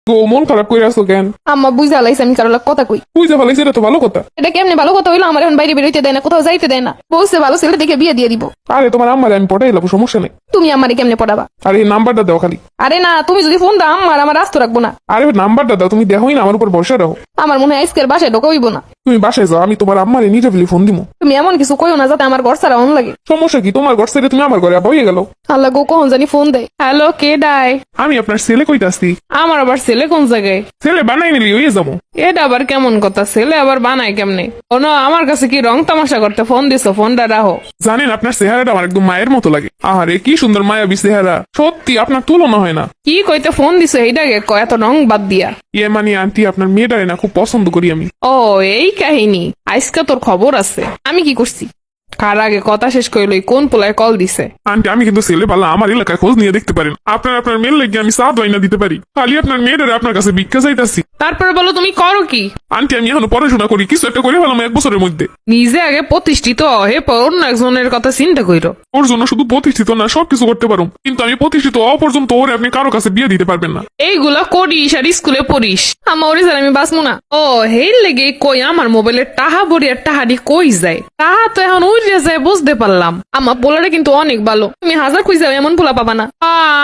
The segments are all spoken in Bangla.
গো মন খারাপ করে আসো কেন? আম্মা বুঝা লাইছে আমি কারোর কথা কই। বুঝতে পারলাম, এটা তো ভালো কথা। এটা কেমনে ভালো কথা হইলো? আমার এখন বাইরে বেরোইতে দেয় না, কোথাও যাইতে দেয় না। বলছে ভালো ছেলে দেখে বিয়ে দিয়ে দিব। আরে তোমার আম্মারে আমি পটাই এলাম, সমস্যা নেই। তুমি আমারে কেমনে পড়াবা? আরে এই নাম্বারটা দাও খালি। আরে না, তুমি যদি ফোন দাও আমার রাস্তা রাখবো না। আরে নাম্বারটা দাও, তুমি দেখোই না আমার উপর ভরসা রাখো। আমার মনে হয় আজকের বাসায় ঢোকা হইব না। তুমি বাসায় যাও, আমি তোমার আম্মারে নিজাবলি ফোন দিমু। তুমি এমন কিছু কইও না যাতে আমার ঘর ছাড়া অন লাগে। সমস্যা কি? তোমার ঘর ছেড়ে তুমি আমার ঘরে বইয়ে গেল। আল্লাহ গো, কখন জানি ফোন দেয়। হ্যালো, কে ডায়? আমি আপনার ছেলে কইতাছি। আমার আবার ছেলে কোন জায়গায়? ছেলে বানাই নিলি হয়ে যাবো। এটা আবার কেমন কথা? ছেলে আবার বানায় কেমনে? ও না, আমার কাছে কি রং তামাশা করতে ফোন দিছো? ফোনটা রাখো। জানেন আপনার চেহারাটা আমার একদম মায়ের মতো লাগে। আরে কি সুন্দর মায়াবী চেহারা, সত্যি আপনার তুলনা হয় না। কি কইতে ফোন দিছো এইটাকে এত রং বাদ দিয়া? ইয়ে মানে আন্টি, আপনার মেয়েটারে না খুব পছন্দ করি আমি। ও এই কাহিনী, আজকে তোর খবর আছে। আমি কি করছি? কার আগে কথা শেষ করলো কোন পোলায় কল দিছে? আন্টি আমি কিন্তু ছেলে পালা, আমার এলাকায় খোঁজ নিয়ে দেখতে পারেন। আপনার মেয়ের লেগে আমি চা দইনা দিতে পারি। খালি আপনার মেয়েটারে আপনার কাছে ভিক্ষা চাইতাছি। তারপরে বলো তুমি করো কি? আন্টি আমি এখনো পড়াশোনা করি, কিছু একটা করে ফেলাম 1 বছরের মধ্যে। নিজে আগে প্রতিষ্ঠিত হে পর অন্য একজনের কথা চিন্তা কইরো। ওর জন্য শুধু প্রতিষ্ঠিত না, সবকিছু করতে পারুম, কিন্তু আমি প্রতিষ্ঠিত হওয়া পর্যন্ত ওরে আপনি কারো কাছে বিয়ে দিতে পারবেন না। এইগুলা করিস আর স্কুলে পড়িস, আমার ওরে স্যার আমি বাঁচবো না। ও হেই লেগে কই আমার মোবাইলের টাহা ভরি আর টাহাডি কই যায়? টাহা তো এখন উড়ে যায় বুঝতে পারলাম। আমার পোলারে কিন্তু অনেক ভালো, তুমি হাজার খুঁজে যাও এমন পোলা পাবা না।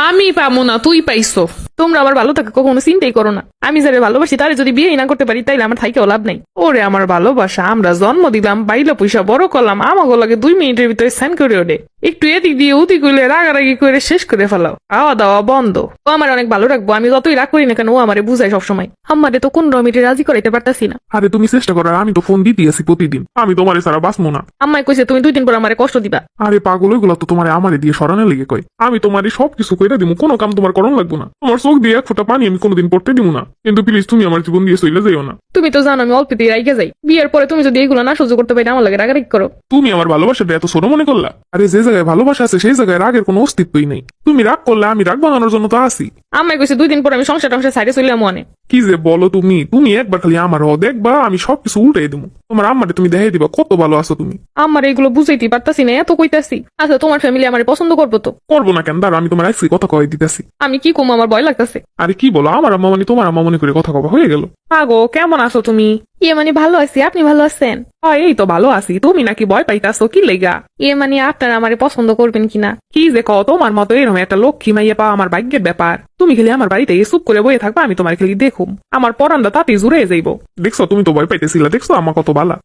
আমি পাবো না, তুই পাইছো। তোমরা আমার ভালো থাকে কখনো চিন্তাই করো না। আমি যারে ভালোবাসি তারে যদি বিয়ে না করতে পারি তাইলে আমার থাইকেও লাভ নাই। ওরে আমার ভালোবাসা, আমরা জন্ম দিলাম, বাইলা পয়সা বড় করলাম, আমাকে লাগে 2 মিনিটের ভিতরে সাইন করে ওঠে। একটু এদিক দিয়ে উদিক হইলে রাগারাগি করে শেষ করে ফেলাও, খাওয়া দাওয়া বন্ধ। ও আমার অনেক ভালো রাখবো, আমি যতই রাগ করি না কেন ও আমারে বুঝায় সবসময়। আমারে তো কোন রমিটে রাজি করাইতে পারতাছি না। আরে তুমি চেষ্টা করো, আমি তো ফোন দিতে আছি প্রতিদিন। আমি তোমারে ছাড়া বাঁচবো না। আম্মাই কইছে তুমি 2 দিন পর আমারে কষ্ট দিবা। আরে পাগল, ওইগুলো তো তোমার আমারে দিয়ে সরানো লেগে কয়। আমি তোমারই সবকিছু কইরা দিমু, কোনো কাম তোমার করণ লাগবো না। তোমার চোখ দিয়ে 1 ফোঁটা পানি আমি কোনোদিন পড়তে দিমু না, কিন্তু প্লিজ তুমি আমার জীবন দিয়ে চলে যাইও না। তুমি তো জানো আমি অল্পতেই রাইগে যাই। বিয়ের পরে তুমি যদি এগুলো না সহ্য করতে পারি আমার লাগে রাগারাগি করো। তুমি আমার ভালোবাসাটা এত ছোট মনে করলা? আরে যে জায়গায় ভালোবাসা আছে সেই জায়গায় রাগের কোনো অস্তিত্বই নেই। তুমি রাগ করলে আমি রাগ ভাঙানোর জন্য তো আছি। আম্মাই কইছে 2 দিন পর আমি সংসার সাইডে চলে মনে। কি যে বলো তুমি একবার খালি আমার দেখবা, আমি সবকিছু উল্টাই দেবো। তোমার আম্মারে তুমি দেখাই দিবা কত ভালো আছো তুমি। আমার এগুলো বুঝাইতে পারতাছি না, এত কইতাছি। আচ্ছা তোমার ফ্যামিলি আমার পছন্দ করবো তো? করবো না কেন? দাঁড়া আমি তোমার আজকে কথা কয়ে দিতেছি। আমি কি কম, আমার ভয় লাগতাছে। আরে কি বলো, আমার আম্মা মানে তোমার আম্মা মনে করে কথা কবা হয়ে গেল। আগো কেমন আছো তুমি? ইয়ে মানে ভালো আছি, আপনি ভালো আছেন? এই তো ভালো আছি। তুমি নাকি ভয় পাইতাছো কি লেগা? ইয়ে মানে আপনারা আমারে পছন্দ করবেন কিনা? কি যে কও, তোমার মতো এরকম একটা লক্ষ্মী মাইয়া পাওয়া আমার ভাগ্যের ব্যাপার। তুমি খালি আমার বাড়িতে চুপ করে বয়ে থাকবা, আমি তোমার খালি দেখুম, আমার পরানটা তাতে জুড়ে যাইব। দেখছো তুমি তো ভয় পাইতেছিলা, দেখছো আমার কত বালা।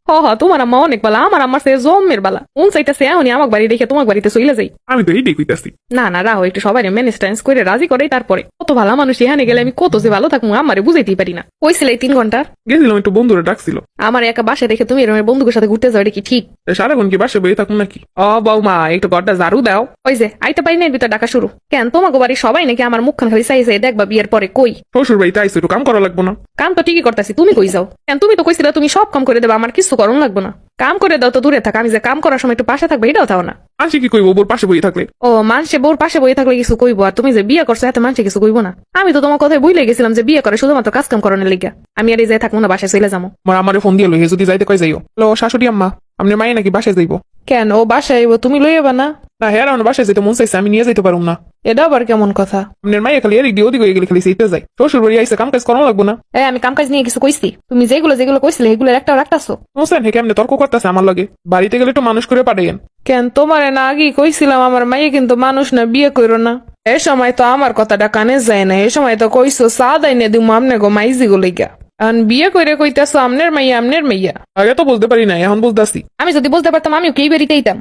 তোমার আম্মা অনেক বালা, আমার আম্মার সে জমের বালা। উন চাইতেছে এমনই আমার বাড়ি রেখে তোমার বাড়িতে চলে যাই। আমি তো এইটাই কইতাছি। না না রাহো, একটু সবাই ম্যানেজ ট্যান্স করে রাজি করে তারপরে। কত ভালো মানুষ, এখানে গেলে আমি কত যে ভালো থাকবো আমারে বুঝাইতেই পারি না। কইছিলে 3 ঘন্টা গেছিলাম, একটু বন্ধুরা ডাকছিল। আমার একা বাসা রেখে তুমি এরকম বন্ধুদের সাথে ঘুরতে যাও, এটা কি ঠিক? সারাক্ষণ কি বাসে বয়ে থাকুন নাকি? বৌমা একটু ঘরটা ঝাড়ু দাও। ওই যে আইতে পারি না, এর ভিতর ডাকা শুরু কেন? তোমাকে বাড়ি সবাই নাকি আমার মুখখান খালি চাইছে দেখবা বিয়ের পরে? কই শ্বশুর বাড়িতে আইসো, একটু কাম করা লাগবো না? কাম তো ঠিকই করতেছি, তুমি কই যাও কেন? তুমি তো কইছিলে তুমি সব কাম করে দেবা, আমার কিছু করণ লাগবে না। কাম করে দাও তো দূরে থাক, আমি যে কাম করার সময় একটু পাশে থাকবে এটাও তাও না। আসি কি কইবো বোর পাশে বই থাকলে? মানুষে বোর পাশে বই থাকলে কিছু কইবো, আর তুমি যে বিয়ে করছো এত মানুষে কিছু কইবো না। আমি তো তোমার কথায় বুঝলে গেছিলাম যে বিয়ে করে শুধুমাত্র কাজ কাম করানোর লিগা। আমি আর এই যাই থাকবো না, বাসায় চলে যাবো। আমার আমারে ফোন দিয়ে লইহে যদি যাইতে কই যাইও। শাশুড়ি আম্মা, আপনার মায়ে নাকি বাসায় যাইবো? কেন ও বাসায় আইবো, তুমি লই যাবা না? না হ্যাঁ, আমার বাসায় যেতে মন চাইছে, আমি নিয়ে যাইতে পারুম না। এটা আবার কেমন কথা? আপনার মায়ে খালি এদিক দিয়ে ওদিক হয়ে গেলে খালি সেইতে যায়। শ্বশুর বাড়ি আইসে কাম কাজ করানো লাগবো না? আমি কাম কাজ নিয়ে কিছু কইছি? তুমি যেগুলো যেগুলো কইছিলে এগুলো একটাও রাখতাছো? বুঝছেন হে কেমনে তর্ক করতেছে আমার লাগে। বাড়িতে গেলে একটু মানুষ করে পাঠাইয়েন। কেন তোমারে না আগেই কইছিলাম আমার মাইয়ে কিন্তু মানুষ না, বিয়ে করো না। এ সময় তো আমার কথাটা কানে যায় না, এ সময় তো কইছো চা দাইনে দিমু আমনে গো মাইজি গো লইগা। এখন বিয়ে করে কইতাছো আমনের মাইয়া আমনের মাইয়া। আগে তো বলতে পারি না, এখন বুঝতেছি। আমি যদি বলতে পারতাম আমিও কি বেরিতে দিতাম।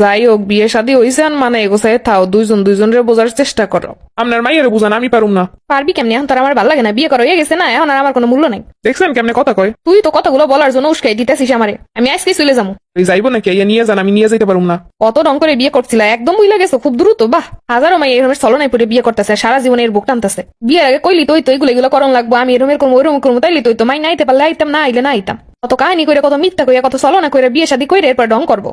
যাই হোক, বিয়ে শাদী হইছে, মানে এগোছায় থাও, দুইজনের বোঝার চেষ্টা করো। আপনার মাইয়ের বুঝান, আমি পারুম না। পারবি কেমনি? এখন তার আমার ভালো লাগে না, বিয়ে করো হয়ে গেছে না, এখন আর আমার কোনো মূল্য নাই। দেখছেন কেমনে কথা কয়? তুই তো কথাগুলো বলার জন্য উস্কাই দিতেছিস আমারে। আমি আজকেই চলে যাবো। তুই যাইবো নাকি? নিয়ে যান, আমি নিয়ে যাইতে পারুম না। কত রং করে বিয়ে করছিল, একদম বুঝলা গেছো খুব দ্রুত। বাহ, হাজারো মাই এরকম ছলনায় পড়ে বিয়ে করতেছে, সারা জীবনে এর বুক টানতেছে। বিয়ের আগে কইলি তো এগুলো করণ লাগবো, আমি এরমের করবো ওরম করবো, তাইলি তো মাই নাইতে পারলে আইতাম, না আইলে না আইতাম। কত কাহিনী করে, কত মিথ্যা করে, কত ছলনা করে বিয়ে শাদী করে এরপর রং করবো।